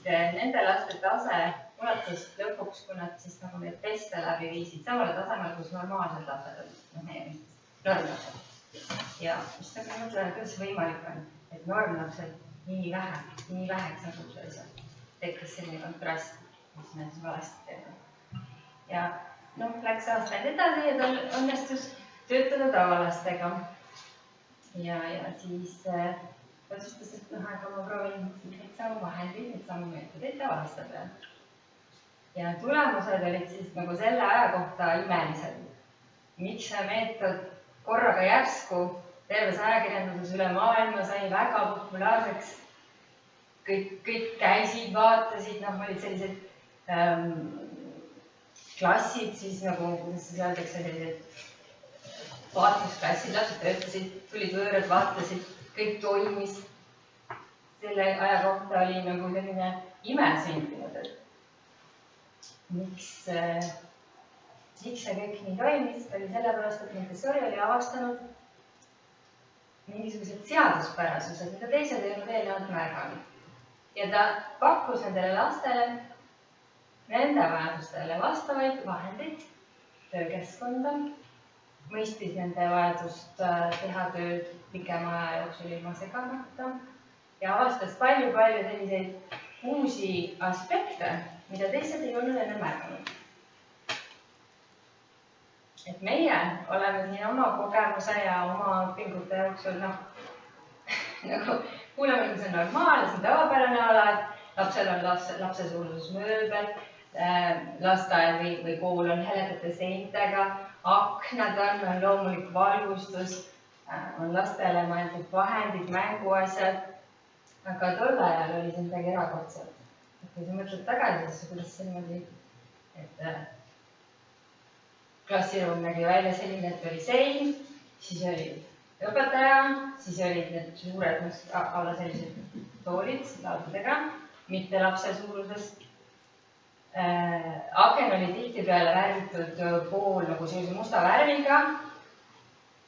nende laste tase ulatus lõpuks, kui nad siis nagu need teste läbi viisid samale tasemel, kus normaalsed lapsed olid, meie normlapsed. Ja mis nagu mõtlen, kuidas võimalik on, et normlapsed nii väheks nagu sellised tekkis selline kontrast, mis me siis valesti teeme. Ja läks aastaid edasi ja tal õnnestus töötada tavalastega. Ja siis otsustas, et aga ma proovin neid samu vahendeid, neid samu meetodeid tavalaste peal. Ja tulemused olid siis nagu selle aja kohta imelised. Miks see meetod korraga järsku terves ajakirjanduses üle maailma sai väga populaarseks. Kõik käisid, vaatasid, olid sellised klassid, siis nagu, kuidas siis öeldakse, sellised vaatlusklassid, lapsed töötasid, tulid võõrad, vaatasid, kõik toimis. Selle aja kohta oli nagu selline ime sündinud, et miks see kõik nii toimis, oli sellepärast, et Montessori oli avastanud mingisugused seaduspärasused, mida teised ei olnud eelnevalt märganud. Ja ta pakkus nendele lastele nende vajadustele vastavaid vahendeid, töökeskkonda, mõistis nende vajadust teha tööd pikema aja jooksul ilma segamata ja avastas palju selliseid uusi aspekte, mida teised ei olnud enne märganud. Et meie oleme siin oma kogemuse ja oma õpingute jooksul, nagu kuuleme, kui see on normaal, see on tavapärane ala, et lapsel on lapse suuruses mööbel, lasteaed või kool on heledate seintega, aknad on loomulik valgustus, on lastele mõeldud vahendid, mänguasjad, aga tol ajal oli see midagi erakordselt. Kui sa mõtled tagasi, kuidas see niimoodi, et klassiruum nägi välja selline, et oli sein, siis oli õpetaja, siis olid need suured alla sellised toolid laudadega, mitte lapse suuruses. Aken oli tihtipeale värvitud pool nagu sellise musta värviga,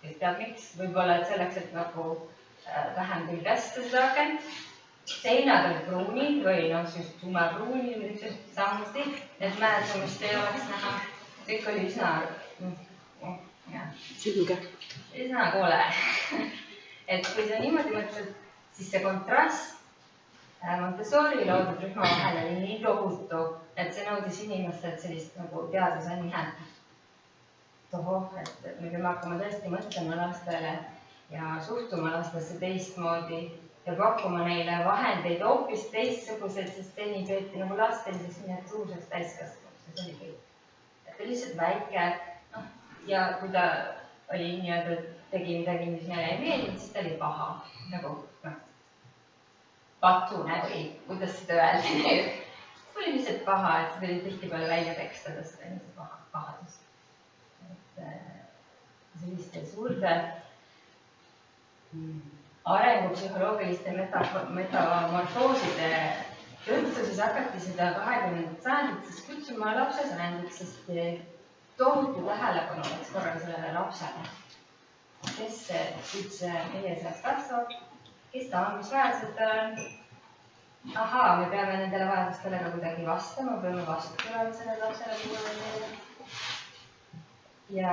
kes teab miks, võib-olla et selleks, et nagu vähem küll kästa seda akent. Seinad olid pruunid või just tumepruunid või samuti, et mäetumist ei oleks näha. Kõik oli üsna koole. Et kui sa niimoodi mõtled, siis see kontrast Montessori loodud rühma vahel oli nii tohutu, et see nõudis inimestelt sellist nagu teaduse nihet. Tohoh, et me peame hakkama tõesti mõtlema lastele ja suhtuma lastesse teistmoodi ja pakkuma neile vahendeid hoopis teistsugused, sest seni peeti nagu lasteliseks miniatuurseks täiskasvanuks. See oli kõik. Et ta lihtsalt väike ja kui ta oli nii-öelda tegi midagi, mis meile ei meeldinud, siis ta oli paha. Nagu patune või kuidas seda öeldi. See oli lihtsalt paha, et seda oli tihtipeale välja tekstades, seda oli pahadus. Selliste suurte arengupsühholoogiliste metamorfooside tõttu siis hakati seda 20. sajandit siis kutsuma lapsesajandiks, sest tohutu tähelepanu oleks korraga sellele lapsele. Kes üldse meie seas kasvab, kes ta on, mis vajadused tal on. Ahaa, me peame nendele vajadustele ka kuidagi vastama, peame vastutulema selle lapsele kuulema. Ja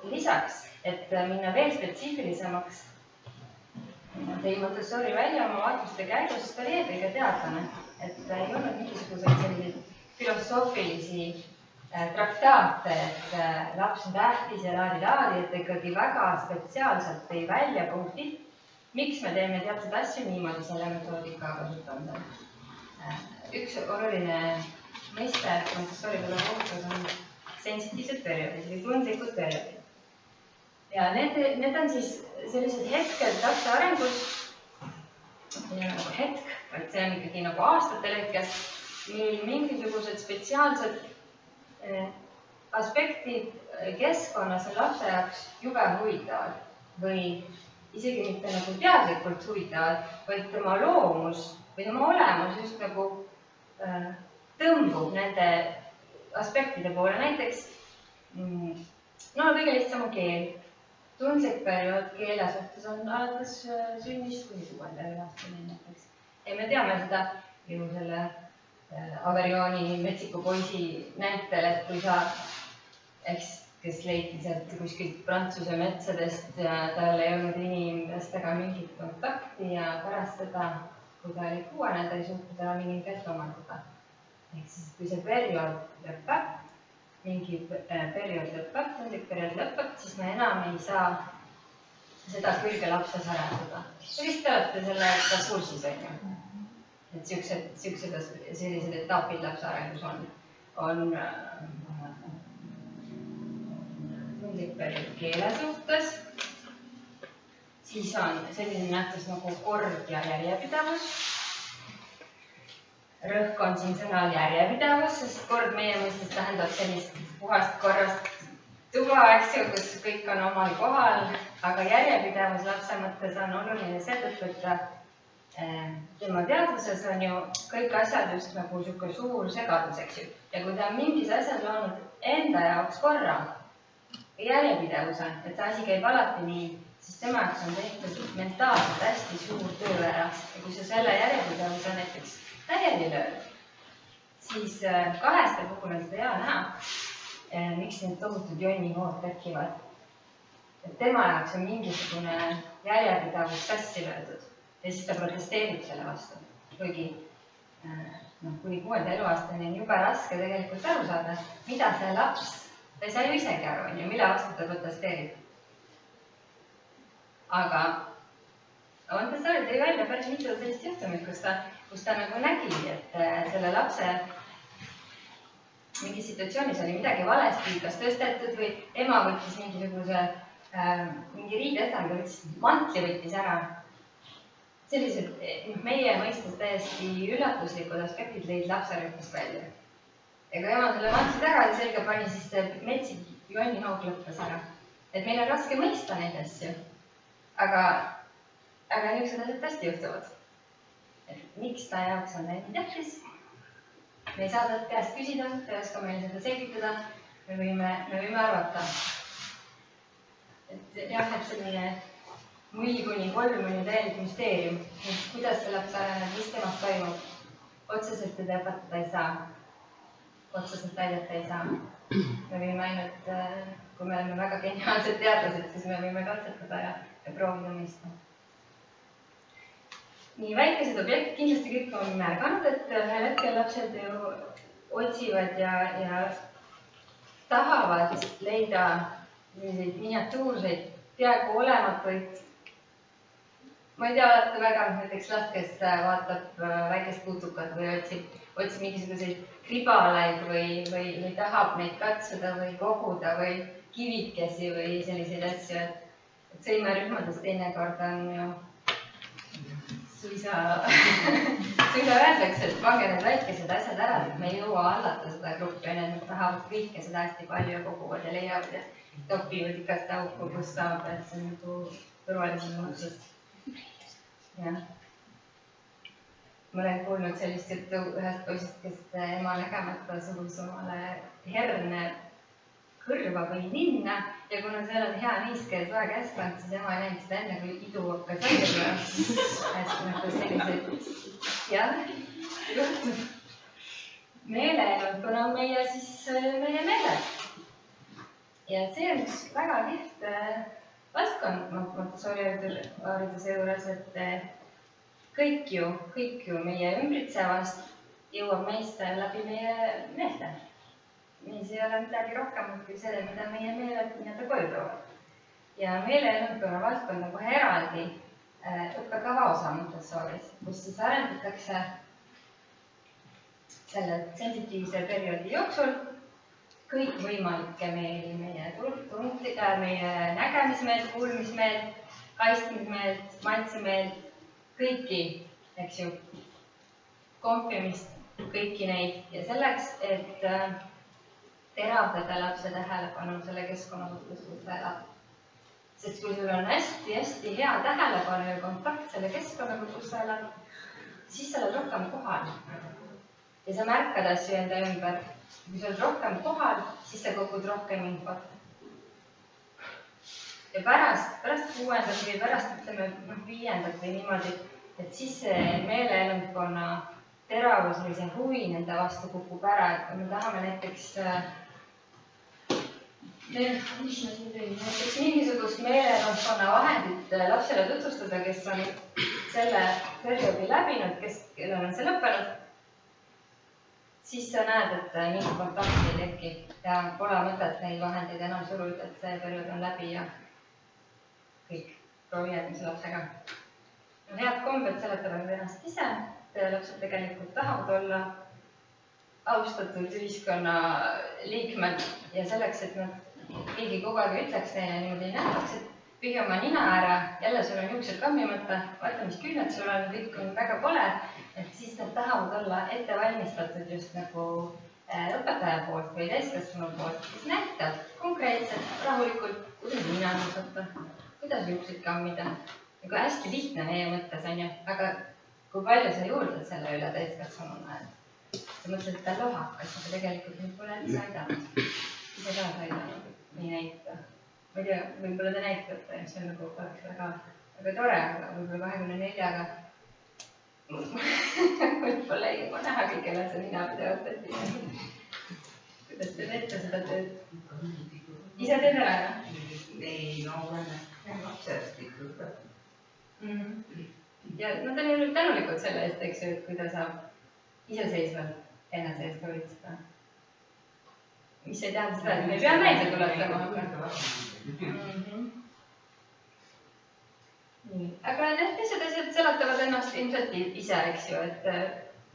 lisaks, et minna veel spetsiifilisemaks, tõi Montessori välja oma vaatluste käigus, sest ta oli eelkõige teadlane, et ei olnud mingisuguseid selliseid filosoofilisi traktaate, et laps on tähtis ja laadi, et ikkagi väga spetsiaalselt tõi välja punktid, miks me teeme teatud asju niimoodi selle metoodika kasutamisel. Üks oluline mõiste Montessori pedagoogikas on sensitiivsed perioodid või tundlikud perioodid. Ja need on siis sellised hetked lapse arengus, nagu hetk, vaid see on ikkagi nagu aastate lõikes, mil mingisugused spetsiaalsed aspektid keskkonnas on lapse jaoks jube huvitavad või isegi mitte nagu teadlikult huvitavad, vaid tema loomus või tema olemus just nagu tõmbub nende aspektide poole. Näiteks, kõige lihtsam on keel. Tundlik periood keele suhtes on alates sünnist kuni 6. aastani näiteks. Ja me teame seda ju selle Averioni metsiku poisi näitel, et kui sa, kes leiti sealt kuskilt Prantsuse metsadest ja tal ei olnud inimestega mingit kontakti ja pärast seda, kui ta oli kuuene, ta ei suutnud enam inimkätt omandada. Ehk siis, kui see periood lõpeb, mingi periood lõpeb, siis me enam ei saa seda külge lapses arendada. Ja vist te olete sellega kursis, on ju? Et sellised etapid lapse arengus on tundlik periood keele suhtes, siis on selline nähtus nagu kord ja järjepidevus. Rõhk on siin sõnal järjepidevus, sest kord meie mõistes tähendab sellist puhast korrast tuba, kus kõik on omal kohal, aga järjepidevus lapse mõttes on oluline seetõttu, et tema teadvuses on ju kõik asjad just nagu niisugune suur segadus, eks ju. Ja kui ta on mingis asjas loonud enda jaoks korra järjepidevuse, et see asi käib alati nii, siis tema jaoks on tehtud mentaalselt hästi suur töö ära. Ja kui sa selle järjepidevuse näiteks täieli lööd, siis kaheste puhul on seda hea näha, miks need tohutud jonnihood tekivad. Et tema jaoks on mingisugune järjepidevus sassi löödud. Ja siis ta protesteerib selle vastu. Kuigi kuni 6. eluaastani on jube raske tegelikult aru saada, mida see laps, ta ei saa ju isegi aru, mille vastu ta protesteerib. Aga on ta tõi välja päris mitu sellist juhtumit, kus ta nagu nägi, et selle lapse mingis situatsioonis oli midagi valesti, kas tõstetud või ema võttis mingi riideestamine, võttis mantli võttis ära. Sellised meie mõistes täiesti üllatuslikud aspektid lõid lapserühmast välja. Ja kui ema selle mantli tagasi selga pani, siis see metsik jonnihoog lõppes ära. Et meil on raske mõista neid asju, aga niisugused asjad tõesti juhtuvad. Et miks ta jaoks on nii tähtis? Me ei saa talt käest küsida, ta ei oska meile seda selgitada, me võime arvata. Et jah, et selline 0 kuni 3 on ju täielik müsteerium, kuidas see laps areneb, mis temast toimub. Otseselt teda õpetada ei saa. Otseselt aidata ei saa. Me võime ainult, kui me oleme väga geniaalsed teadlased, siis me võime katsetada ja proovida mõista. Nii väikesed objektid kindlasti kõik on märganud, et ühel hetkel lapsed ju otsivad ja tahavad leida miniatuurseid, peaaegu olematuid. Ma ei tea, olete väga näiteks last, kes vaatab väikest putukat või otsib mingisuguseid kribalaid või tahab neid katsuda või koguda või kivikesi või selliseid asju. Et sõimerühmades teinekord on ju suisa öeldakse, et pange need väikesed asjad ära, et me ei jõua hallata seda gruppi, need tahavad kõike seda hästi palju ja koguvad ja leiavad ja topivad igast auku, kus saab, et see on nagu turvalisem mõttes. Jah. Ma olen kuulnud sellist juttu ühest poisist, kes ema nägemata surus omale herne kõrva või ninna ja kuna seal on hea niiske ja soe keskkond, siis ema ei näinud seda enne, kui idu hakkas välja tulema. Hästi nagu sellised, jah, juhtud. Meeleelud, kuna meie meeled. Ja see on üks väga liht valdkond Montessori-hariduse juures, et kõik ju meie ümbritsevast jõuab meisse läbi meie meelte. Meis ei ole midagi rohkemat kui selle, mida meie meeled koju toovad. Ja meeleelundkonna valdkond on kohe eraldi õppekava osa Montessoris, kus siis arendatakse selle sensitiivse perioodi jooksul kõik võimalikke meeli, meie nägemismeelt, kuulmismeelt, kaistmismeelt, maitsemeelt, kõiki, eks ju, kompimist, kõiki neid ja selleks, et teravdada lapse tähelepanu selle keskkonna suhtes, kus ta elab. Sest kui sul on hästi hea tähelepanu ja kontakt selle keskkonnaga, kus ta elab, siis sa oled rohkem kohal. Ja sa märkad asju enda ümber. Kui sa oled rohkem kohal, siis sa kogud rohkem infot. Ja pärast 6. või pärast 5. või niimoodi, et siis see meeleelundkonna teravus või see huvi nende vastu kukub ära, et kui me tahame näiteks mingisugust meeleelundkonna vahendit lapsele tutvustada, kes on selle perioodi läbinud, kellel on see lõppenud, siis sa näed, et mingi kontakti ei teki ja pole mõtet neid vahendeid enam suruda, et see periood on läbi ja kõik proovi järgmise lapsega. Head kombed seletavad ennast ise, et lapsed tegelikult tahavad olla austatud ühiskonna liikmed ja selleks, et nad keegi kogu aeg ütleks neile niimoodi nähtaks, et pühi oma nina ära, jälle sul on juuksed kammimata, vaata, mis küüned sul on, kõik on väga pole, et siis nad tahavad olla ette valmistatud just nagu õpetaja poolt või täiskasvanu poolt, siis näitab konkreetselt, rahulikult, kuidas nina võtta, kuidas juuksed kammida. Nagu hästi lihtne meie mõttes on ju, aga kui palju sa juurdad selle üle täiskasvanuna, et sa mõtlesid, et ta lohakas, aga tegelikult nüüd pole ise aidanud. Ise ka aidanud, ei näita. Ma ei tea, võib-olla te näitate, see on nagu oleks väga tore, aga võib-olla 24-ga võib-olla ei jõua nähagi, kellel see nina pidevalt võttis. Kuidas te teete seda tööd? Ise teed ära, jah? Ei, no oleme lapsest ikkagi. Ja nad on ju tänulikud selle eest, eks ju, et kui ta saab iseseisvalt ennast eest hoolitseda. Mis ei tähenda seda, et me ei pea meelde tuletama, aga need teised asjad seletavad ennast ilmselt ise, eks ju, et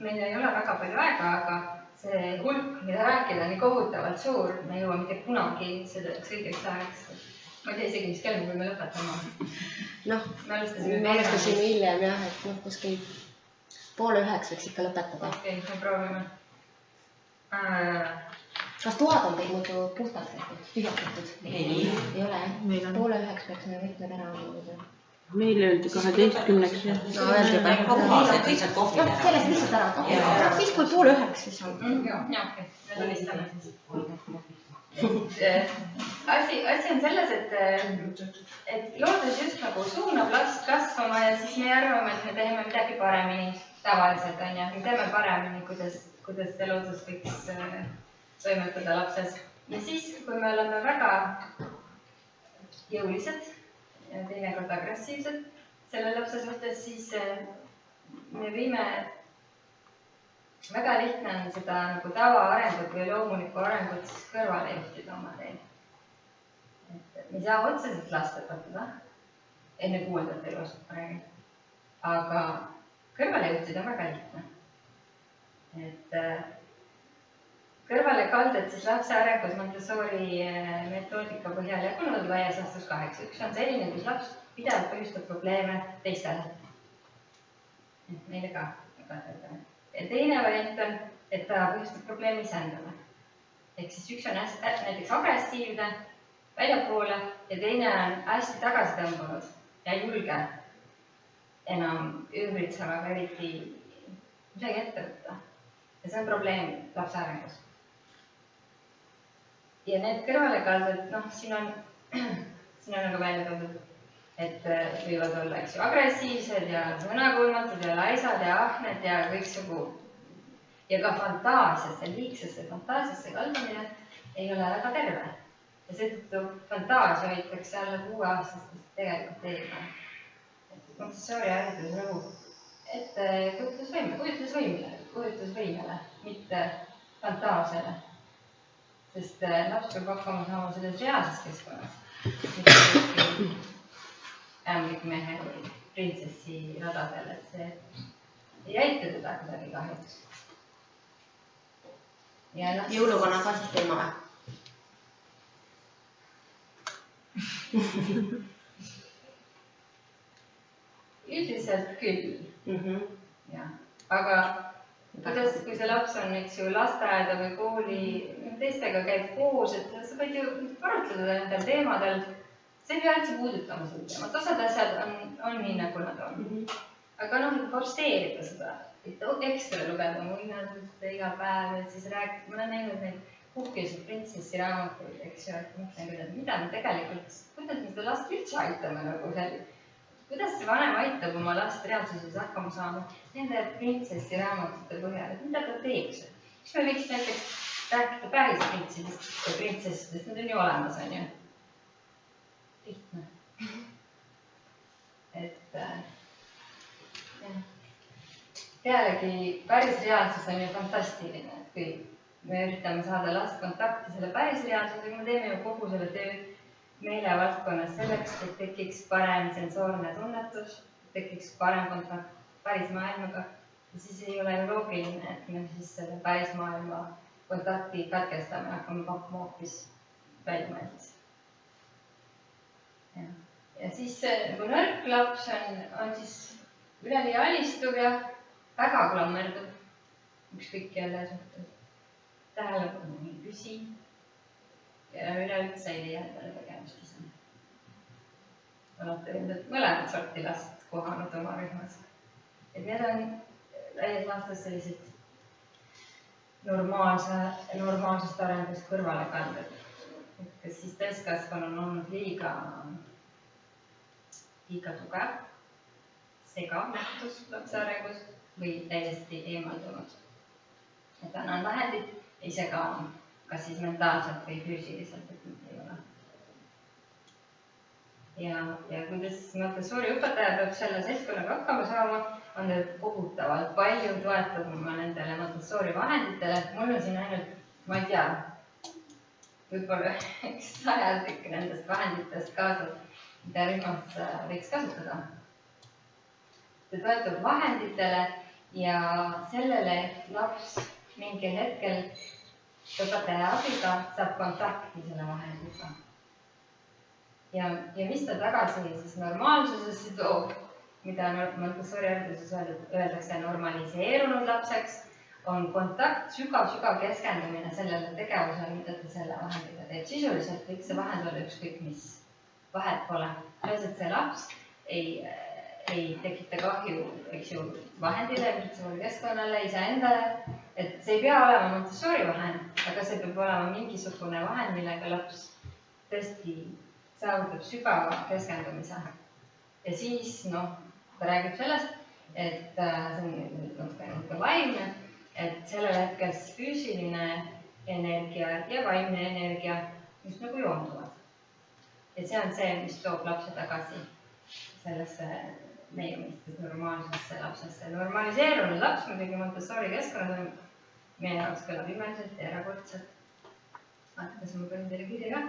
meil ei ole väga palju aega, aga see hulk, mida rääkida, on nii kohutavalt suur, me ei jõua mitte kunagi selleks õigeks ajaks. Ma ei tea isegi, mis kell me võime lõpetama. Noh, me alustasime hiljem jah, et kuskil 8:30 võiks ikka lõpetada. Okei, me proovime. Kas toad on teil muidu puhtalt tehtud, tühjatatud? Ei ole, jah? 8:30 peaks me võtmed ära olnud. Meil öeldi 12-ks. No öeldi juba. Kohvased lihtsalt kohvi teha. Sellest lihtsalt ära. Siis kui 8:30 siis on. Ja, okei, me tulistame siis. Asi on selles, et loodus just nagu suunab last kasvama ja siis me arvame, et me teeme midagi paremini tavaliselt, on ju. Me teeme paremini, kuidas see loodus võiks toimetada lapses. Ja siis, kui me oleme väga jõulised ja teinekord agressiivsed selle lapse suhtes, siis me võime väga lihtne on seda nagu tavaarengut või loomulikku arengut siis kõrvale juhtida oma teel. Me ei saa otseselt last õpetada, enne 6. eluaastat ma räägin, aga kõrvale juhtida on väga lihtne. Et kõrvale kalded siis lapse arengus Montessori metoodika põhjal jagunenud laias laastus 8. Üks on selline, kus laps pidevalt põhjustab probleeme teistele. Meile ka. Ja teine variant on, et ta põhjustab probleemi iseendale. Ehk siis üks on näiteks agressiivne väljapoole ja teine on hästi tagasi tõmbunud ja ei julge enam ümbritsemaga eriti midagi ette võtta. Ja see on probleem lapse arengus. Ja need kõrvalekaldud, siin on nagu välja toodud, et võivad olla agressiivsed ja sõnakuulmatud ja laisad ja ahned ja kõiksugu. Ja ka fantaasiasse, liigsesse fantaasiasse kaldamine ei ole väga terve. Ja seetõttu fantaasia hoitakse alla 6-aastastest tegelikult eemal. Montessori haridus rõhub, et kujutusvõimele, mitte fantaasiale. Sest laps peab hakkama saama selles reaalses keskkonnas. Ämlik mehe või printsessi radadel, et see ei aita teda kuidagi kahjuks. Jõulukonna kassist ilma või? Üldiselt küll. Aga kui see laps on lasteaeda või kooli teistega käib koos, et sa võid ju arutleda nendel teemadel. See ei pea üldse puudutama seda teemat. Osad asjad on nii, nagu nad on. Aga forsseerida seda, et ekstra lugeda muinasjutte iga päev, et siis rääkida. Ma olen näinud neid puhkesid printsessi raamatuid, eks ju, et mõtlen, mida me tegelikult, kuidas me seda last üldse aitame nagu seal kuidas see vanem aitab oma last reaalsuses hakkama saama nende printsessi raamatute põhjal, et mida ta teeb seal. Miks me võiks näiteks rääkida päris printsessidest, need on ju olemas, on ju. Lihtne. Et pealegi päris reaalsus on ju fantastiline, et kui me üritame saada last kontakti selle päris reaalsusega, me teeme ju kogu selle töö meelevaldkonnas selleks, et tekiks parem sensoorne tunnetus, tekiks parem kontakt päris maailmaga ja siis ei ole ju loogiline, et me siis selle päris maailma kontakti katkestame, hakkame pakkuma hoopis väljumõeldis. Ja siis nagu nõrk laps on siis üleni alistuv ja väga klammerduv, ükskõik jälle suhtes. Tähelepanu ei küsi ja üleüldse ei leia endale tegemist ise. Olete ilmselt mõlemad sorti last kohanud oma rühmas. Et need on laias laastus sellised normaalsest arendust kõrvale kaldud. Kas siis täiskasvanu on olnud liiga tugev, segav nähtus lapse arengus või täiesti eemaldunud. Et annan vahendid ise ka on, kas siis mentaalselt või füüsiliselt, et mitte ei ole. Ja kuidas Montessori õpetaja peab selle seltskonnaga hakkama saama, on need kohutavalt palju toetuma nendele Montessori vahenditele. Mul on siin ainult, ma ei tea, võib-olla üks 100 nendest vahenditest kaasas, mida rühmas võiks kasutada. See toetub vahenditele ja sellele laps mingil hetkel õpetaja abiga saab kontakti selle vahendiga. Ja mis ta tagasi siis normaalsusesse toob, mida Montessori hariduses öeldakse normaliseerunud lapseks, on kontakt, sügav keskendumine sellele tegevusele, mida ta selle vahendiga teeb. Sisuliselt võiks see vahend olla ükskõik mis, vahet pole. Selles, et see laps ei tekita kahju, eks ju, vahendile, keskkonnale, iseendale. Et see ei pea olema Montessori vahend, aga see peab olema mingisugune vahend, millega laps tõesti saavutab sügava keskendumise. Ja siis, ta räägib sellest, et see on natuke vaimne, et sellel hetkel füüsiline energia ja vaimne energia just nagu joonduvad. Ja see on see, mis toob lapse tagasi sellesse meie mõistes normaalsesse lapsesse. Normaliseerunud laps muidugi Montessori keskkonnas on meie jaoks kõlab imeliselt ja erakordselt. Vaadates ma panin teile kirja,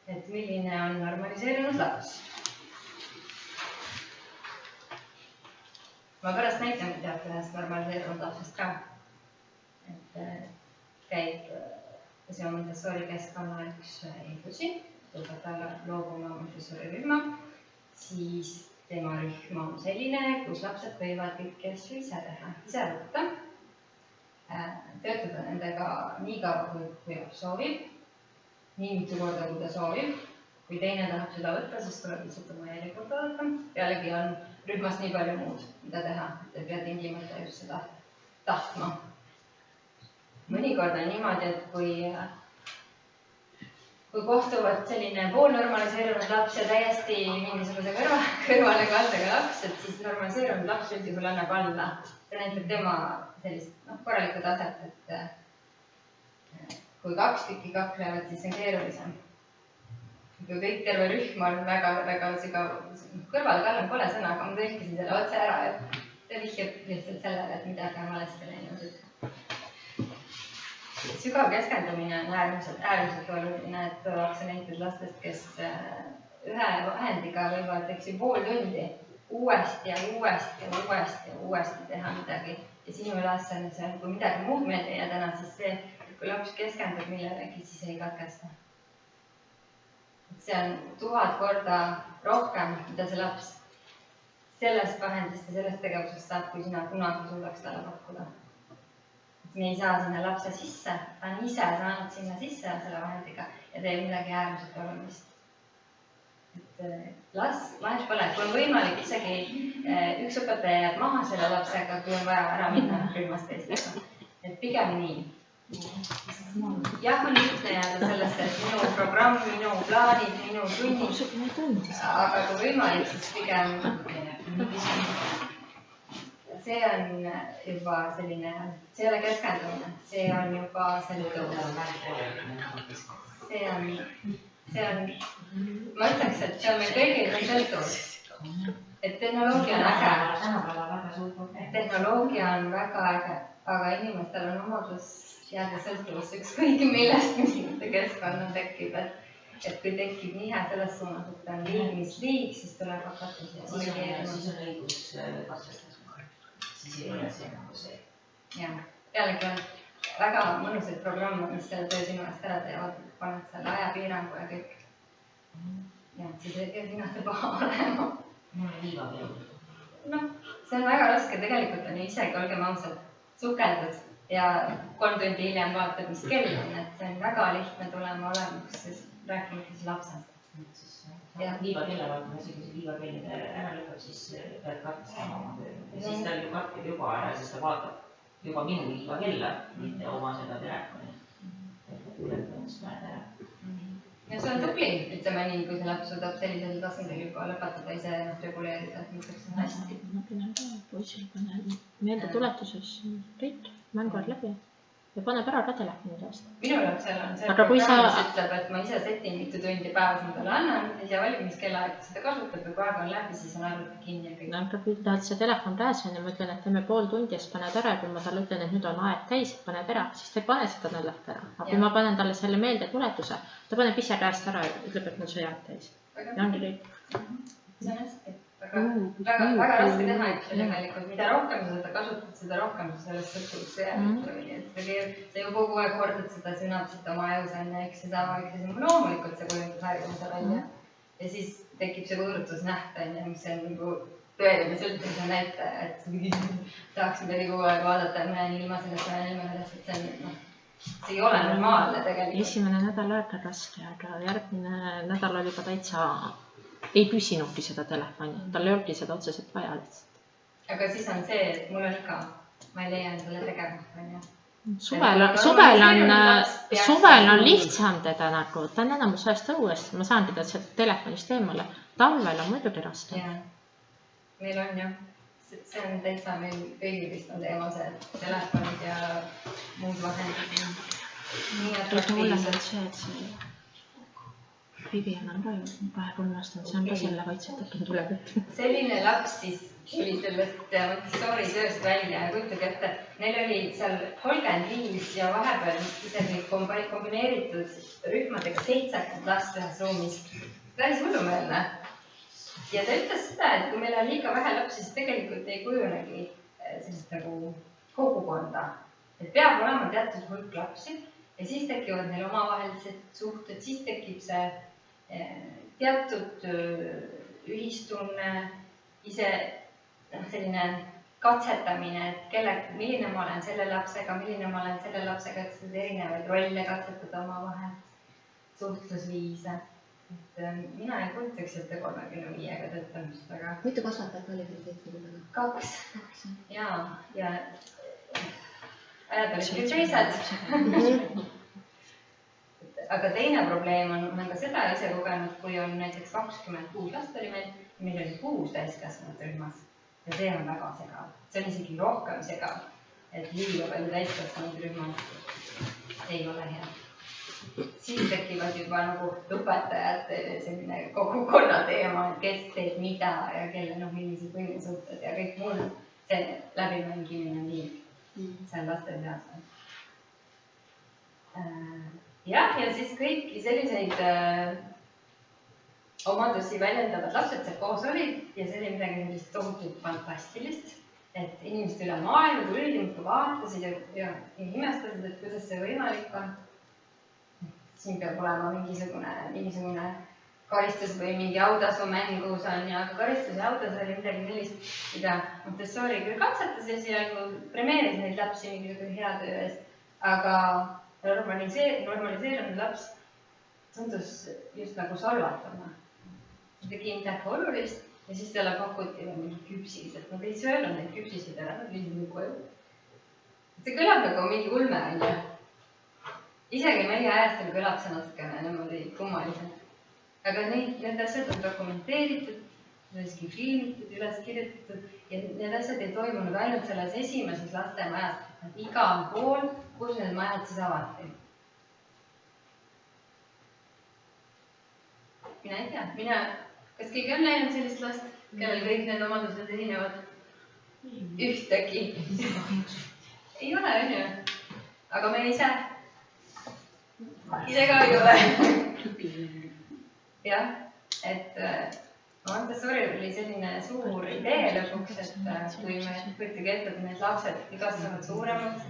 et milline on normaliseerunud laps. Ma pärast näitan teate ühest normaliseerunud lapsest ka. Et käib, see on Montessori keskkonna üks eeldusi, õpetaja loobuma Montessori rühma, siis tema rühm on selline, kus lapsed võivad kõiki asju ise teha, ise võtta, töötada nendega nii kaua, kui soovib, nii mitu korda, kui ta soovib. Kui teine tahab seda võtta, siis tuleb lihtsalt oma järjekorda võtta. Pealegi on rühmas nii palju muud, mida teha, et pea tingimata just seda tahtma. Mõnikord on niimoodi, et kui kohtuvad selline poolnormaliseerunud laps ja täiesti mingisuguse kõrvale kaldega laps, et siis normaliseerunud laps üldjuhul annab alla. See näitab tema sellist korralikku taset, et kui 2 tükki kaklevad, siis on keerulisem. Kui kõik terve rühm on väga sügav, kõrvale kallam pole sõna, aga ma tõlkisin selle otse ära, et see vihjab lihtsalt sellele, et midagi on valesti läinud. Sügav keskendumine on äärmiselt oluline, et tuuakse näited lastest, kes ühe vahendiga võivad pool tundi uuesti teha midagi. Ja sinu ülesanne see, kui midagi muud meelde ei jää täna, siis see, et kui laps keskendub millelegi, siis ei katkesta. See on 1000 korda rohkem, mida see laps sellest vahendist ja sellest tegevusest saab, kui sina kunagi suudaks talle pakkuda. Me ei saa sinna lapse sisse, ta on ise saanud sinna sisse selle vahendiga ja teeb midagi äärmiselt olulist. Vahet pole, kui on võimalik isegi üks õpetaja jääb maha selle lapsega, kui on vaja ära minna rühmast teistega. Et pigem nii. jah, on lihtne jääda sellest, et minu programm, minu plaanid, minu tunnid, aga kui võimalik, siis pigem see on juba selline, see ei ole keskendumine, see on juba ma ütleks, et see on meil kõigil sõltuvus, et tehnoloogia on äge, tehnoloogia on väga äge, aga inimestel on omadus jääda sõltuvusse ükskõik millest, mis keskkonna tekib, et kui tekib nihe selles suunas, et on liig, siis tuleb hakata siis on õigus katsestada, siis ei ole see nagu see. Jah, pealegi on väga mõnusaid programme, mis selle töö sinu eest ära teevad, paned selle ajapiirangu ja kõik. Ja siis ei sina see paha olema. Mul on liiga keeruline. Noh, see on väga raske, tegelikult on isegi, olgem ausad, sukeldud ja 3 tundi hiljem vaatad, mis kell on, et see on väga lihtne tulema olemuks, sest rääkimata siis lapsest. Liiva kelle vaatama, isegi see liiva kellide ära lõpeb, siis pead katkestama oma töö. Ja siis tal ju katkeb juba ära, siis ta vaatab juba minu liiva kella, mitte oma seda telefoni. Et ületamist paned ära. Ja see on tubli, ütleme nii, kui see laps suudab sellisel tasandil juba lõpetada ise ennast reguleerida, et mõtleks on hästi. Ma panen ka poisil panen meelde tuletuses Rit, mänguvad läbi ja paneb ära ka telefoni taast. Minu lapsel on see programm, mis ütleb, et ma ise setin mitu tundi päevas endale annan, ise valib, mis kellaaeg seda kasutab ja kui aeg on läbi, siis on arvuti kinni ja kõik. No, kui tahad see telefon pääs on ja ma ütlen, et teeme pool tundi ja siis paned ära ja kui ma talle ütlen, et nüüd on aeg täis, paned ära, siis ta ei pane seda nõllalt ära. Aga kui ma panen talle selle meelde tuletuse, ta paneb ise käest ära ja ütleb, et mul see aeg täis. Ja ongi kõik. See on hästi. Väga raske teha, et tegelikult mida rohkem sa seda kasutad, seda rohkem sa sellest sõltuvusse jääb. Sa ju kogu aeg hordad seda sünapsit oma ajus enne, eks see loomulikult see kujundusharjumuse välja. Ja siis tekib see võõrutusnäht, mis on nagu tõeline sõltuvuse näitaja, et tahaks midagi kogu aeg vaadata, et näen ilma sellest, et see ei ole normaalne tegelikult. Esimene nädal aega raske, aga järgmine nädal oli juba täitsa ei püsinudki seda telefoni, tal ei olnudki seda otseselt vaja lihtsalt. Aga siis on see, et mul on iga, ma ei leia endale tegevust. Suvel on lihtsam teda nagu, ta on enamus ajast õuest, ma saan teda sealt telefonist eemale. Talvel on muidugi raske. Meil on jah, see on täitsa meil kõigil vist on teema see, et telefonid ja muud vahendid. Nii atraktiivsed. See, et see Vivian on ka ju 2-3 aastane, see on ka selle kaitsetab tuleb. Selline laps siis tuli sellest Montessori tööst välja ja kujutage ette, neil oli seal 35 ja vahepeal isegi kombineeritud rühmadega 70 last ühes ruumis. Päris hullumeelne. Ja ta ütles seda, et kui meil on liiga vähe lapsi, siis tegelikult ei kujunegi sellist nagu kogukonda. Et peab olema teatud hulk lapsi ja siis tekivad neil omavahelised suhted, siis tekib see teatud ühistunne, ise selline katsetamine, et milline ma olen selle lapsega, milline ma olen selle lapsega, et seda erinevaid rolle katsetada oma vahel, suhtlusviise. Mina ei kujutaks ette 35-ga töötamist, aga... Mitu kasvatajat oli teil 2. Ja ajad olid küll teised. Aga teine probleem on ka seda ise kogenud, kui on näiteks 26 last oli meil oli 6 täiskasvanud rühmas ja see on väga segav. See on isegi rohkem segav, et liiga palju täiskasvanud rühmas ei ole hea. Siis tekivad juba nagu õpetajate selline kogukonna teema, et kes teeb mida ja kelle millised võimesuhted ja kõik mul see läbimängimine liig seal laste seas on. Ja siis kõiki selliseid omadusi väljendavad lapsed seal koos olid ja see oli midagi sellist tohutult fantastilist, et inimesed üle maailma tulid ja muidu vaatasid ja imestasid, et kuidas see võimalik on. Siin peab olema mingisugune karistus või mingi autasu mängus on ja karistus ja autasu oli midagi sellist, mida Montessori küll katsetas ja seal premeeris neid lapsi mingisugune hea töö eest, aga normaliseerunud laps tundus just nagu solvatama. Ta tegi midagi olulist ja siis talle pakuti mingi küpsis, et nad ei söönud neid küpsisid ära, nad viisid koju. See kõlab nagu mingi ulme, isegi meie ajastel kõlab see natukene niimoodi kummaliselt. Aga need asjad on dokumenteeritud, üleski filmitud, üles kirjutatud ja need asjad ei toimunud ainult selles esimeses lastemajas. Igal pool, kus need majad siis avati. Mina ei tea, kas keegi on näinud sellist last, kellel kõik need omadused esinevad ühtegi? Ei ole, on ju? Aga me ise ka ei ole. Jah, et Montessori oli selline suur idee lõpuks, et kui me kujutage ette, et need lapsed kasvavad suuremaks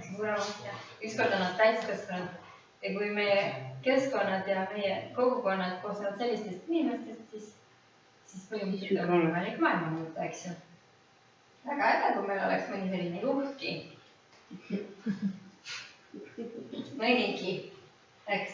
ja ükskord on nad täiskasvanud ja kui meie keskkonnad ja meie kogukonnad koosnevad sellistest inimestest, siis põhimõtteliselt on võimalik maailma muuta, eks ju. Väga äge, kui meil oleks mõni selline juhtki. Mõnigi, eks?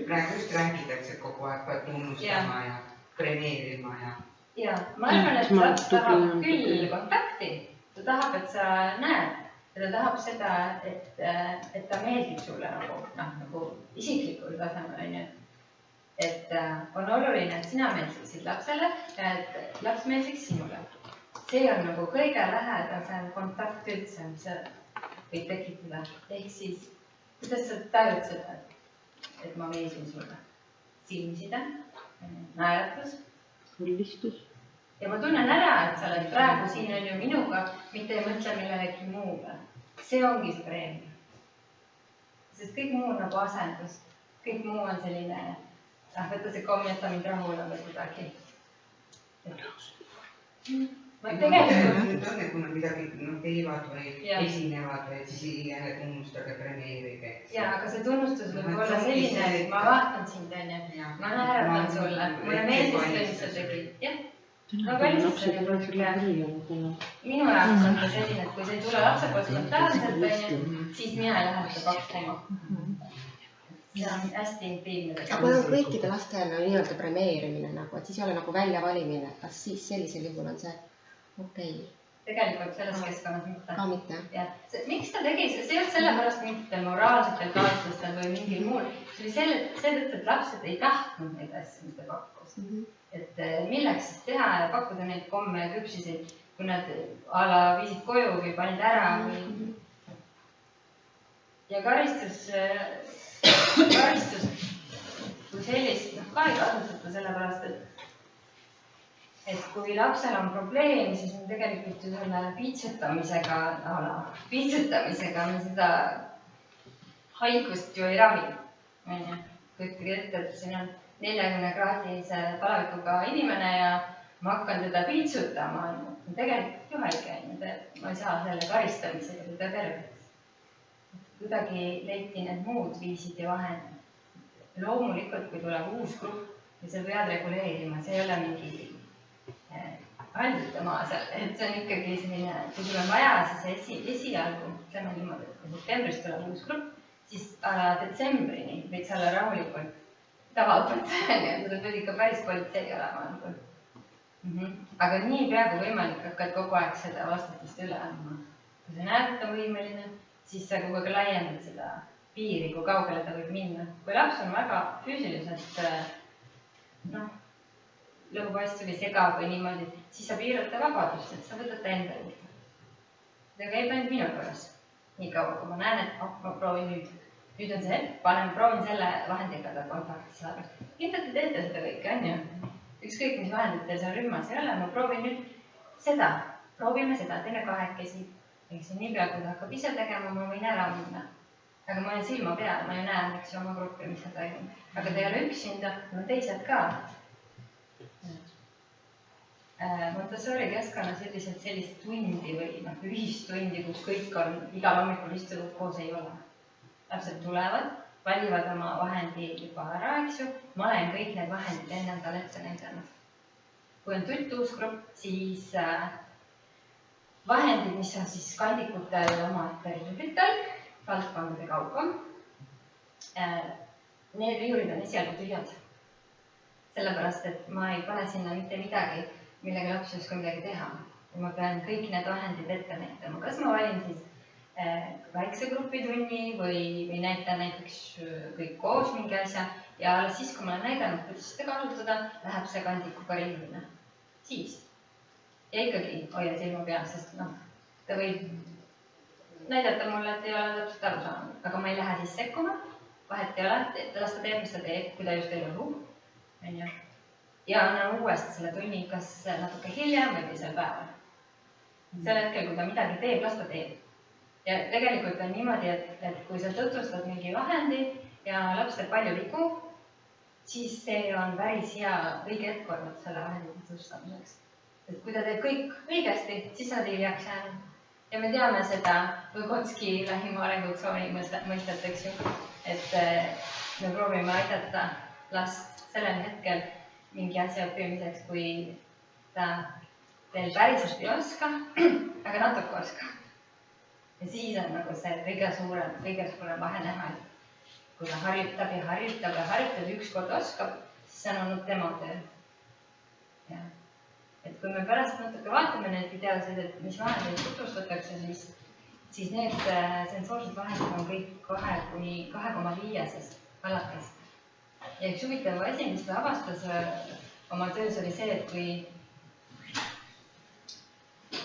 Praegu just räägitakse kogu aeg, peab tunnustama ja premeerima ja... Ja, ma arvan, et laps tahab küll kontakti. Ta tahab, et sa näed. Ja ta tahab seda, et ta meeldib sulle nagu isiklikul tasemel, on ju. Et on oluline, et sina meeldiksid lapsele ja et laps meeldiks sinule. See on nagu kõige lähedasem kontakt üldse, mis võib tekitada. Ehk siis, kuidas sa tajud seda, et ma meeldin sulle? Silmiside, naeratus. Hullistus. Ja ma tunnen ära, et sa oled praegu siin on ju minuga, mitte ei mõtle millelegi muuga. See ongi see preemia. Sest kõik muu on nagu asendus. Kõik muu on selline, võtta see komm, jätta mind rahule või kuidagi. Ma tegelikult... Nüüd on, kui nad midagi teevad või esinevad või siis jälle tunnustage, premeerige. Ja, aga see tunnustus võib olla selline, et ma vaatan sind, ma naeratan sulle, mulle meeldis, mis sa tegid. Jah. No väliselt see minu jaoks on ta selline, et kui see ei tule lapse poolt spontaanselt, siis mina ei lähe seda pakkuma. See on hästi intiimne. Aga kui on kõikide lastel nii-öelda premeerimine, et siis ei ole nagu väljavalimine, kas siis sellisel juhul on see okei? Tegelikult selles keskkonnas mitte. Ka mitte. Miks ta tegi? See ei olnud sellepärast mingitel moraalsetel kaaslustel või mingil muul. See oli seetõttu, et lapsed ei tahtnud neid asju, mis ta pakkus. Et milleks siis teha ja pakkuda neid komme ja küpsiseid, kui nad viisid koju või panid ära või... Ja karistus kui sellist ka ei kasutata sellepärast, et kui lapsel on probleem, siis on tegelikult ju selle piitsutamisega me seda haigust ju ei ravi. Kujutage ette, et siin on 40-kraadise palavikuga inimene ja ma hakkan teda piitsutama. Tegelikult ju haige, ma ei saa selle karistamisega teda terveks. Kuidagi leiti need muud viisid ja vahendid. Loomulikult, kui tuleb uus grupp ja sa pead reguleerima, see ei ole mingi haldutamaa seal, et see on ikkagi selline, kui sul on vaja, siis esialgu, ütleme niimoodi, et kui septembris tuleb uus grupp, siis detsembrini võiks olla rahulikult tavaõpetaja, ta peab ikka päris politsei olema. Aga nii peaaegu võimalik hakkad kogu aeg seda vastutust üle andma. Kui sa näed, et on võimeline, siis sa kogu aeg laiendad seda piiri, kui kaugele ta võib minna. Kui laps on väga füüsiliselt lõhuvastu või sega või niimoodi, siis sa piirad ta vabadust, et sa võtad ta enda juurde. Ta käib ainult minu korras. Nii kaua, kui ma näen, et ma proovin nüüd. Nüüd on see hetk, proovin selle vahendiga ta kontakti saada. Ilmselt te teete seda kõike, on ju? Ükskõik, mis vahendid teil seal rühmas ei ole, ma proovin nüüd seda. Proovime seda, teeme kahekesi. Eks nii pea, kui ta hakkab ise tegema, ma võin ära minna. Aga ma olen silma peal, ma ei näe, miks oma gruppi, mis ta toimub. Aga te ei ole üksinda, ma teised ka. Montessori keskkonnas üldiselt sellist tundi või ühistundi, kus kõik on igal hommikul istunud koos ei ole. Lapsed tulevad, valivad oma vahendi juba ära, eks ju. Ma olen kõik need vahendid enne tal ette näidanud. Kui on uus grupp, siis vahendid, mis on siis kandikutel oma riiulitel, valdkondade kaupa, need riiulid on esialgu tühjad. Sellepärast, et ma ei pane sinna mitte midagi, millega laps ei oska midagi teha. ja ma pean kõik need vahendid ette näitama. Kas ma valin siis väikse grupitunni või näitan näiteks kõik koos mingi asja ja alles siis, kui ma olen näidanud, kuidas seda kasutada, läheb see kandikuga ringina. Siis. Ja ikkagi hoia silma peal, sest ta võib näidata mulle, et ei ole täpselt aru saanud, aga ma ei lähe siis sekkuma, vahet ei ole, las ta teeb, mis ta teeb, kui ta just ei lõhu. Ja annan uuesti selle tunni, kas natuke hiljem või teisel päeval. Sel hetkel, kui ta midagi teeb, las ta teeb. Ja tegelikult on niimoodi, et kui sa tutvustad mingi vahendi ja laps teeb palju vigu, siis see on päris hea õige hetk olnud selle vahendi tutvustamiseks. Et kui ta teeb kõik õigesti, siis nad ei jääks jäänud. Ja me teame seda Vygotsky lähima arengutsooni mõistet, eks ju, et me proovime aidata last sellel hetkel mingi asja õppimiseks, kui ta veel päriselt ei oska, aga natuke oska. Ja siis on nagu see kõige suurem vahe näha, et kui ta harjutab ja harjutab ja harjutab ja ükskord oskab, siis on olnud tema töö. Ja. Et kui me pärast natuke vaatame need videosid, et mis vahendeid tutvustatakse, siis need sensoorsed vahendid on kõik 2,5 alates. Ja üks huvitav asi, mis ta avastas oma töös oli see, et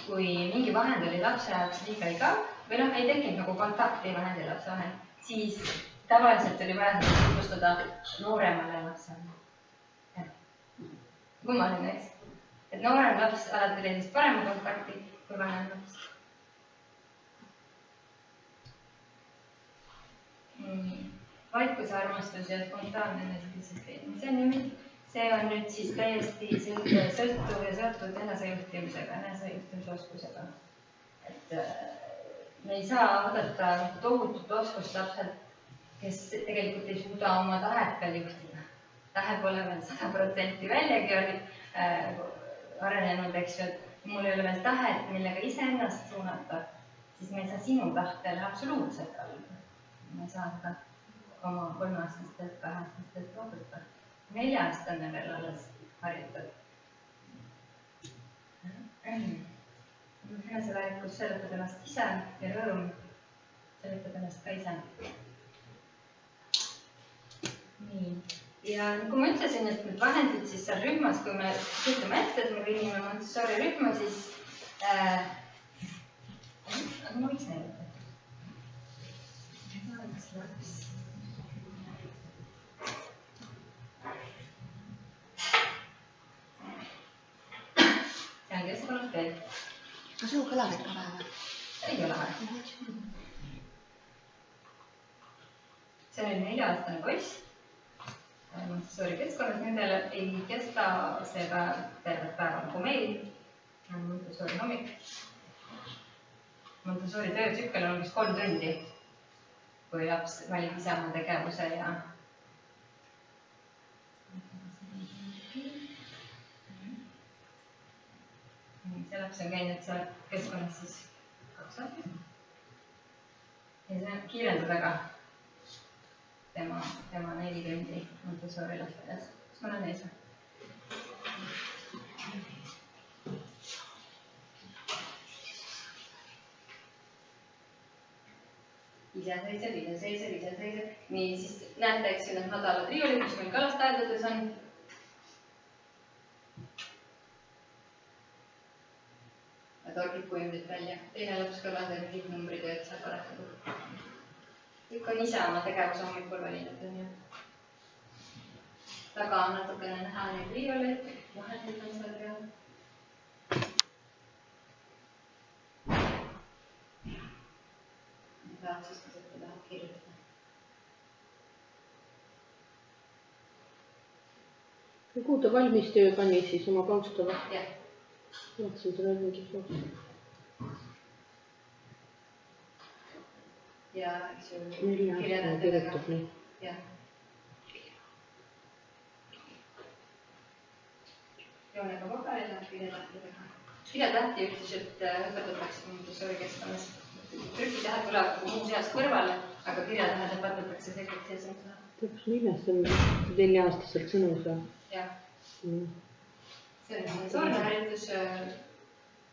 kui mingi vahend oli lapse jaoks liiga igav või ei tekkinud nagu kontakti vahendi lapse vahel, siis tavaliselt oli vaja seda tutvustada nooremale lapsele. Kummaline, eks? Et noorem laps alati leidis parema kontakti kui vanem laps. Vaikuse armastus ja spontaanne enesedistsipliin. See on nüüd siis täiesti sõltuv ja sõltuv enesejuhtimisega, enesejuhtimisoskusega. Et me ei saa oodata tohutut oskust lapselt, kes tegelikult ei suuda oma tahet veel juhtida. Tahe pole veel 100% väljagi arenenud, eks ju, et mul ei ole veel tahet, millega iseennast suunata, siis me ei saa sinu tahtele absoluutselt alla. Me ei saa seda oma 3-aastastelt, 2-aastastelt oodata. 4-aastane veel alles harjutab. Eneseväärikus seletab ennast ise ja rõõm seletab ennast ka ise. Nii. Ja kui ma ütlesin, et need vahendid siis seal rühmas, kui me ütleme ette, et me viinime Montessori rühma, siis ma võiks näidata. See on keskkonnas veel. Kas sul kõlarid ka vähe? Ei ole vaja. See on 4-aastane poiss. Montessori keskkonnas, nendele ei kesta see tervet päeva nagu meil. Montessori hommik. Montessori töötsükkel on umbes 3 tundi, kui laps valib ise oma tegevuse ja see laps on käinud seal keskkonnas siis 2 aastat. Ja see kiirendab väga tema 4 tundi Montessori lasteaias. Kas ma olen ees? Iseseisev. Nii, siis näete, eks ju need madalad riiulid, mis meil ka lasteaedades on. Torgib kujundid välja. Teine laps kõrval teeb mingid numbritööd seal paratatud. Kõik on ise oma tegevuse hommikul valinud. Taga on natukene näha neid riiuleid, vahendid on seal peal. Tahaks siis, kui seda tahab kirjutada. Kuhu ta valmistöö pani siis oma kaustava? Jah. Vaatsin seda mingi foto. Ja eks ju 4-aastane kirjutab nii. Jah. Joonega paberile, kirjatähtidega. Kirjatähti üldiselt õpetatakse Montessori keskkonnas. Trükitähed tulevad muuseas kõrvale, aga kirjatähed õpetatakse selgelt seesama. Täpselt nimestan 4-aastaselt sõnum seal. Jah. See on Montessori harjutus.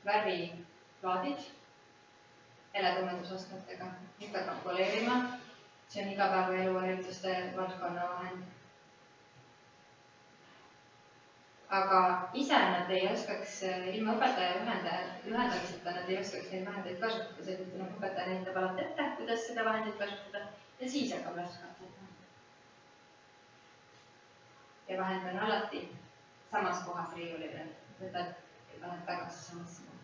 värviplaadid heletumedusastmetega, neid peab kalkuleerima. See on igapäevaelu harjutuste valdkonna vahend. Aga ise nad ei oskaks, ilma õpetaja ühendamiseta nad ei oskaks neid vahendeid kasutada, seetõttu nagu õpetaja hindab alati ette, kuidas seda vahendit kasutada ja siis hakkab laskatama. Ja vahend on alati samas kohas riiuli peal, võtad ja paned tagasi samasse kohta.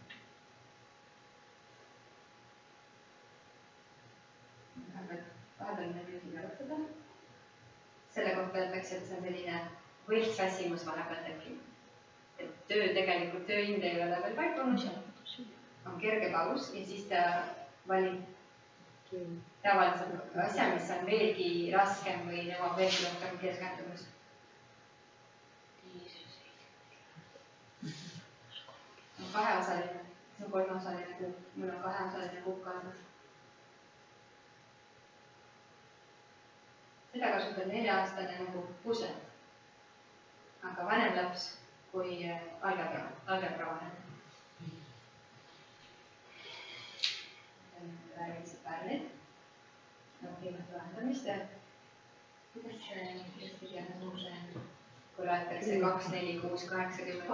Vahepeal me püüdime võtada. Selle kohta öeldakse, et see on selline võltsväsimus vahepeal tekib. Et tegelikult tööhind ei ole veel paikunud, on kerge paus ja siis ta valib tavaliselt asja, mis on veelgi raskem või nõuab veelgi rohkem keskendumist. On kaheosaline, see on kolmeosaline kukk, mul on kaheosaline kukk kaasas. Seda kasutab 4-aastane nagu pusle, aga vanem laps kui algebra vahend. Värvilised pärlid, õppivad vahendamist ja kuidas kirjana suuse, kui loetakse 2, 4, 6, 8, 10.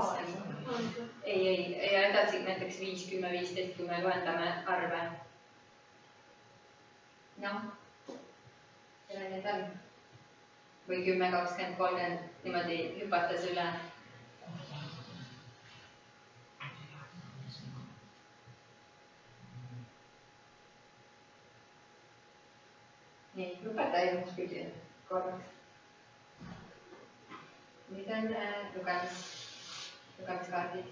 Ei, edasi näiteks 5, 10, 15, kui me loendame arve. Noh. Need on. Või 10, 20, 30 niimoodi hüpates üle. Nii, õpetaja jõuks pidi korraks. Nüüd on lugemiskaardid.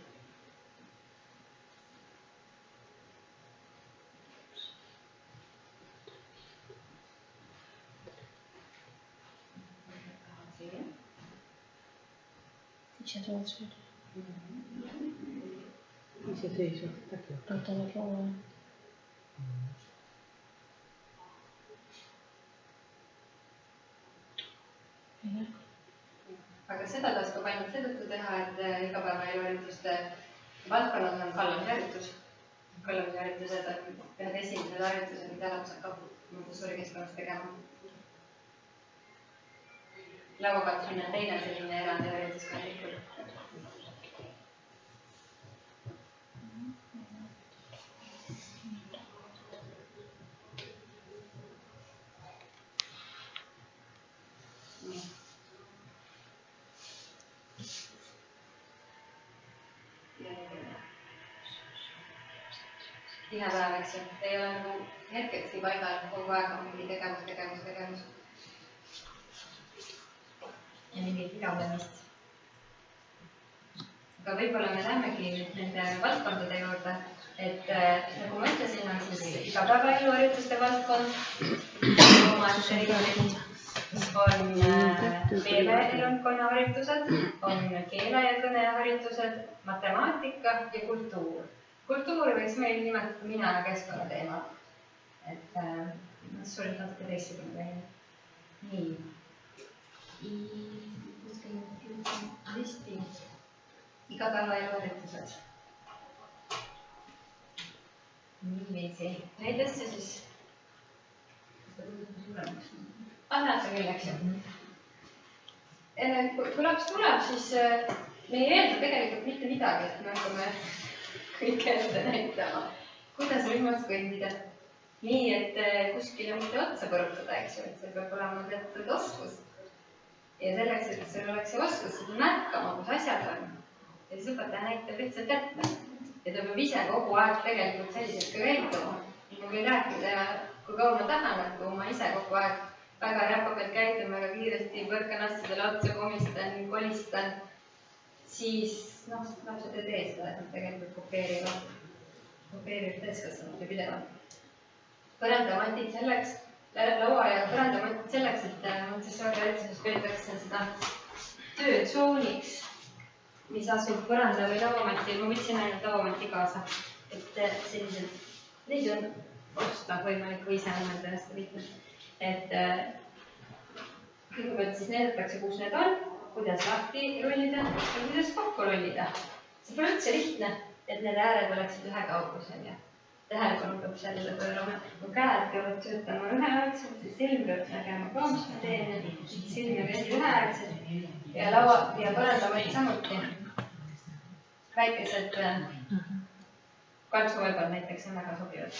Iseseisvad. Võtavad laua. Aga seda tasub ainult seetõttu teha, et igapäevaeluharjutuste valdkonnas on kallamisharjutus. Kallamisharjutused on ühed esimesed harjutused, mida laps hakkab Montessori-keskkonnas tegema. Lauakatsmine on teine selline erandi harjutuskandlikul. Tihe päev, eks ju. Ei ole nagu hetkekski paigal, kogu aeg on mingi tegevus. Ja mingit igavlemist. Aga võib-olla me lähemegi nende valdkondade juurde, et nagu ma ütlesin, on siis igapäevaeluharjutuste valdkond, on veeelundkonna harjutused, on keele- ja kõneharjutused, matemaatika ja kultuur. Kultuuri võiks meil nimetada mina ja keskkonnateema. Et suurelt natuke teistsugune teine. Nii. Listi. Igapäevaeluharjutused. Niiviisi. Neid asju siis. Näete küll, eks ju. Kui laps tuleb, siis me ei eelda tegelikult mitte midagi, et me hakkame kõike ette näitama. Kuidas rühmas kõndida? Nii, et kuskile mitte otsa põrutada, eks ju, et see peab olema teatud oskus. Ja selleks, et sul oleks see oskus, sa pead märkama, kus asjad on. Ja siis õpetaja näitab lihtsalt ette. Ja ta peab ise kogu aeg tegelikult selliselt ka käituma. Ma võin rääkida, kui kaua ma tahan, et kui ma ise kogu aeg väga räpakalt käitun, väga kiiresti põrkan asjadele otsa, komistan, kolistan, siis lapsed ei tee seda, et nad tegelikult kopeerivad täiskasvanud ja pidevalt. Põrandamatid selleks, laua ja põrandamatid selleks, et Montessori-harjutuses peetakse seda töötsooniks, mis asub põranda või lauamati. Ma võtsin ainult lauamati kaasa, et sellised, neid on osta võimalik või ise mõelda ennast lihtne. Et kõigepealt siis näidatakse, kus need on, kuidas lahti rullida ja kuidas kokku rullida. See pole üldse lihtne. et need ääred oleksid ühekaugusel ja tähelepanu peab sellele pöörama. Mu käed peavad töötama üheaegselt, silm peab nägema ka, mis ma teen, silm ja käsi üheaegselt ja laua ja põrandamaid samuti. Väikesed kaltsuvaibad näiteks on väga sobivad.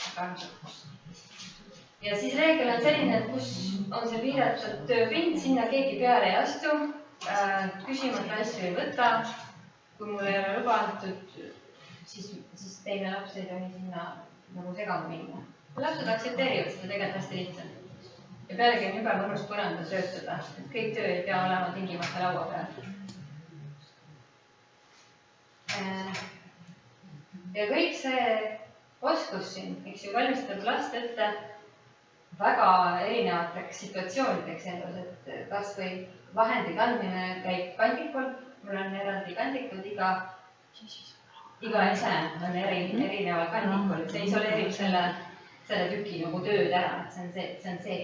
Ja siis reegel on selline, et kus on see piiratud tööpind, sinna keegi peale ei astu, küsimata asju ei võta. Kui mul ei ole luba antud, siis teine laps ei tohi sinna nagu segama minna. Lapsed aktsepteerivad seda tegelikult hästi lihtsalt. Ja pealegi on juba mõnus põranda töötada, et kõik töö ei pea olema tingimata laua peal. Ja kõik see oskus siin, eks ju, valmistab last ette väga erinevateks situatsioonideks elus, et kas või vahendi kandmine käib kandikul, mul on eraldi kandikud, iga ese on erineval kandikul, see isoleerib selle tüki nagu tööd ära, et see on see.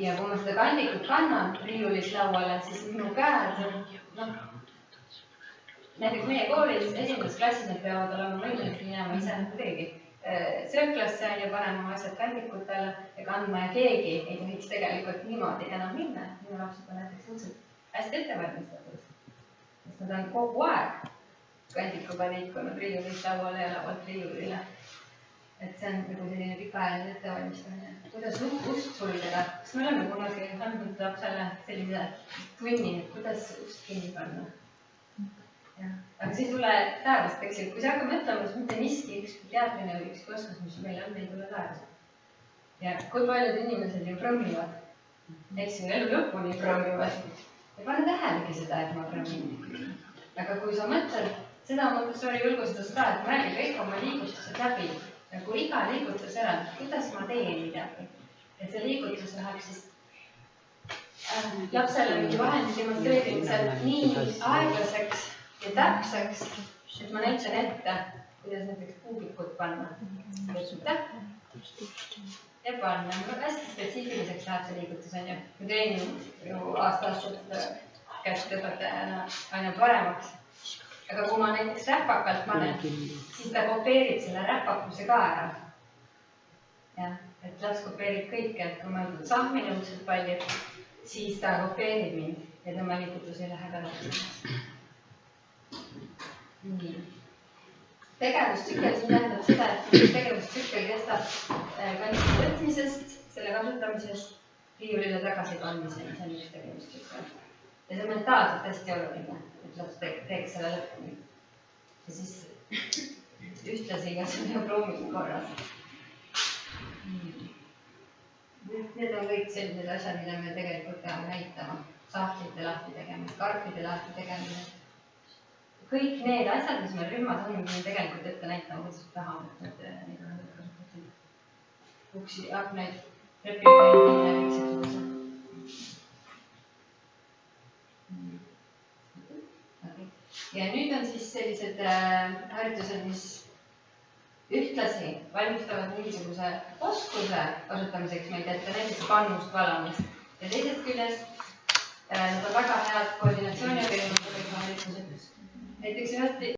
Ja kui ma seda kandikut kannan riiulis lauale, siis minu käed on, näiteks meie koolis esimeses klassis need peavad olema võimalik minema ise kuidagi sööklasse ja panema asjad kandikutele ja kandma ja keegi ei tohiks tegelikult niimoodi enam minna. Minu lapsed on näiteks suhteliselt hästi ettevalmistatud, sest nad on kogu aeg kandikuga liikunud riiulist lauale ja laualt riiulile. Et see on nagu selline pikaajaline ettevalmistamine. Kuidas ust sulgeda? Kas me oleme kunagi andnud lapsele sellise tunni, et kuidas ust kinni panna? Aga see ei tule taevast, eks ju, kui see hakkab mõtlema, siis mitte miski, ükski teadmine või ükski oskus, mis meil on, ei tule taevast. Ja kui paljud inimesed ju prõmmivad, eks ju, elu lõpuni prõmmivad. Ja pane tähelegi seda, et ma prõmmin. Aga kui sa mõtled, seda Montessori julgustas ka, et mõelge kõik oma liigutused läbi. Ja kui iga liigutus ära, kuidas ma teen midagi, et see liigutus läheb siis lapsele mingi vahendi demonstreerimisel nii aeglaseks ja täpseks, et ma näitan ette, kuidas näiteks puugikut panna. Ja panna. Hästi spetsiifiliseks läheb see liigutus, on ju. Ma treenin ju aasta-aastalt käest õpetajana aina paremaks. Aga kui ma näiteks räpakalt panen, siis ta kopeerib selle räpakuse ka ära. Ja, et laps kopeerib kõike, et kui ma sahmi nõudselt palju, siis ta kopeerib mind ja tema liigutus ei lähe tagasi. Tegevustsükkel siin tähendab seda, et tegevustsükkel kestab kandiku võtmisest, selle kasutamisest, riiulile tagasi kandmiseni, see on üks tegevustsükkel. Ja see on mentaalselt hästi oluline, et laps teeks selle lõpuni. Ja siis ühtlasi ka see neopruumid korras. Need on kõik sellised asjad, mida me tegelikult peame näitama. Sahtlite lahti tegemine, karpide lahti tegemine. Kõik need asjad, mis meil rühmas on, me tegelikult ette näitama, kuidas me tahame, et neid on kasutatud. Uksi, aknaid, replikandina ja kõik see. Ja nüüd on siis sellised harjutused, mis ühtlasi valmistavad mingisuguse oskuse kasutamiseks meid ette, näiteks pannust valamist. Ja teisest küljest nad on väga head koordinatsiooni harjutused. Näiteks ühest